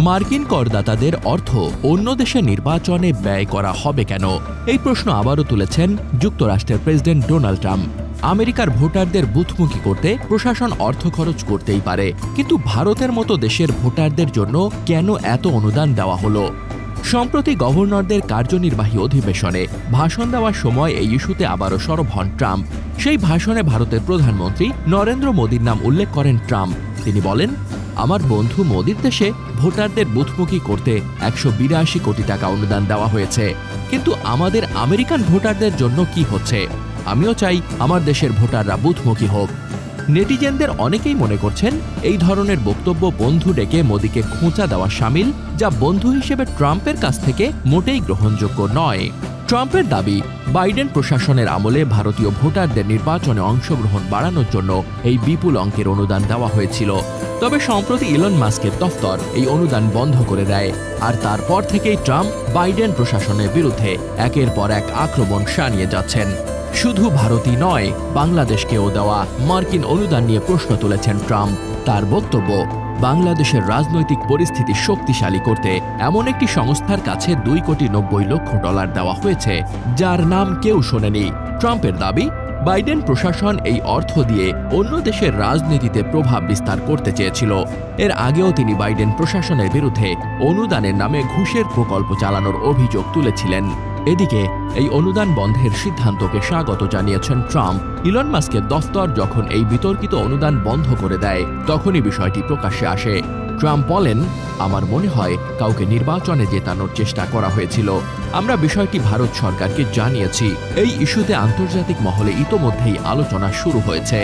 মার্কিন করদাতাদের অর্থ অন্য দেশে নির্বাচনে ব্যয় করা হবে কেন? এই প্রশ্ন আবারও তুলেছেন যুক্তরাষ্ট্রের প্রেসিডেন্ট ডোনাল্ড ট্রাম্প। আমেরিকার ভোটারদের বুথমুখী করতে প্রশাসন অর্থ খরচ করতেই পারে, কিন্তু ভারতের মতো দেশের ভোটারদের জন্য কেন এত অনুদান দেওয়া হলো? সম্প্রতি গভর্নরদের কার্যনির্বাহী অধিবেশনে ভাষণ দেওয়ার সময় এই ইস্যুতে আবারও সরব হন ট্রাম্প। সেই ভাষণে ভারতের প্রধানমন্ত্রী নরেন্দ্র মোদীর নাম উল্লেখ করেন ট্রাম্প। তিনি বলেন, আমার বন্ধু মোদীর দেশে ভোটারদের বুথমুখী করতে 182 কোটি টাকা অনুদান দেওয়া হয়েছে, কিন্তু আমাদের আমেরিকান ভোটারদের জন্য কি হচ্ছে? আমিও চাই আমার দেশের ভোটাররা বুথমুখী হোক। নেটিজেনদের অনেকেই মনে করছেন এই ধরনের বক্তব্য বন্ধু ডেকে মোদীকে খোঁচা দেওয়া শামিল, যা বন্ধু হিসেবে ট্রাম্পের কাছ থেকে মোটেই গ্রহণযোগ্য নয়। ট্রাম্পের দাবি, বাইডেন প্রশাসনের আমলে ভারতীয় ভোটারদের নির্বাচনে অংশগ্রহণ বাড়ানোর জন্য এই বিপুল অঙ্কের অনুদান দেওয়া হয়েছিল। তবে সম্প্রতি ইলন মাস্কের দফতর এই অনুদান বন্ধ করে দেয়, আর তারপর থেকেই ট্রাম্প বাইডেন প্রশাসনের বিরুদ্ধে একের পর এক আক্রমণ শানিয়ে যাচ্ছেন। শুধু ভারতই নয়, বাংলাদেশকেও দেওয়া মার্কিন অনুদান নিয়ে প্রশ্ন তুলেছেন ট্রাম্প। তার বক্তব্য, বাংলাদেশের রাজনৈতিক পরিস্থিতি শক্তিশালী করতে এমন একটি সংস্থার কাছে $2.90 কোটি দেওয়া হয়েছে, যার নাম কেউ শোনেনি। ট্রাম্পের দাবি, বাইডেন প্রশাসন এই অর্থ দিয়ে অন্য দেশের রাজনীতিতে প্রভাব বিস্তার করতে চেয়েছিল। এর আগেও তিনি বাইডেন প্রশাসনের বিরুদ্ধে অনুদানের নামে ঘুষের প্রকল্প চালানোর অভিযোগ তুলেছিলেন। এদিকে এই অনুদান বন্ধের সিদ্ধান্তকে স্বাগত জানিয়েছেন ট্রাম্প। ইলন মাস্কের দফতর যখন এই বিতর্কিত অনুদান বন্ধ করে দেয়, তখনই বিষয়টি প্রকাশ্যে আসে। ট্রাম্প বলেন, আমার মনে হয় কাউকে নির্বাচনে জেতানোর চেষ্টা করা হয়েছিল। আমরা বিষয়টি ভারত সরকারকে জানিয়েছি। এই ইস্যুতে আন্তর্জাতিক মহলে ইতোমধ্যেই আলোচনা শুরু হয়েছে।